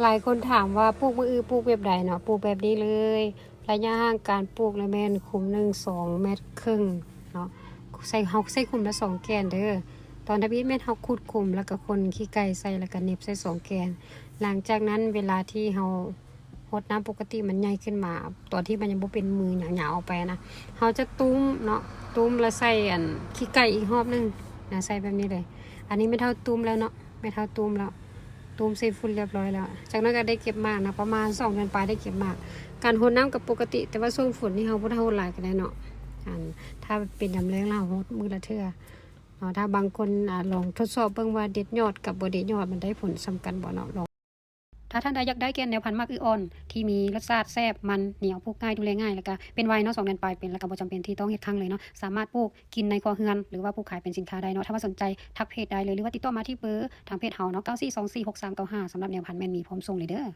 หลายคนถามว่าปลูกมะอือปลูกแบบใดเนาะปลูกแบบนี้เลยระยะห่างการปลูกและแม่นคุมหนึ่ง2.5 เมตรเนาะใส่คุมละ2 แกนเด้อตอนทับอีทแม่นเฮาขุดคุมแล้วก็คนขี้ไก่ใส่แล้วก็เน็บใส่2 แกนหลังจากนั้นเวลาที่เฮารดน้ำปกติมันใหญ่ขึ้นมาตอนที่มันยังบ่เป็นมือหยาวๆออกไปนะเฮาจะตุ้มเนาะตุ้มแล้วใส่ขี้ไก่อีกรอบนึงนะใส่แบบนี้เลยอันนี้ไม่เท่าตุ้มแล้วเนาะไม่เท่าตุ้มแล้ว ตูมซีฟู้ดเรียบร้อยแล้ว จากนั้นก็ได้เก็บมากนะประมาณ2 เดือนปลายได้เก็บมากการรดน้ำกับปกติแต่ว่าช่วงฝนนี่เขาบ่ได้รดหลายกันได้เนาะถ้าเป็นยามแล้งเรารดมือละเทื่อถ้าบางคนลองทดสอบเบิ่งว่าเด็ดยอดกับบ่เด็ดยอดมันได้ผลสำคัญบ่เนาะลองถ้าท่านใดอยากได้แกนแนวพันธุ์มักอืออ่อนที่มีรสชาติแซ่บมันเหนียวปลูกง่ายดูแลง่ายแล้วก็เป็นไวเนาะ2 เดือนปลายเป็นแล้วก็บ่จำเป็นที่ต้องเฮ็ดครั้งเลยเนาะสามารถปลูกกินในครัวเรือนหรือว่าปลูกขายเป็นสินค้าได้เนาะถ้าว่าสนใจทักเพจได้เลยหรือว่าติดต่อมาที่เบอร์ทางเพจเฮาเนาะ94246395สำหรับแนวพันธุ์แม่นมีพร้อมส่งเลยเด้อ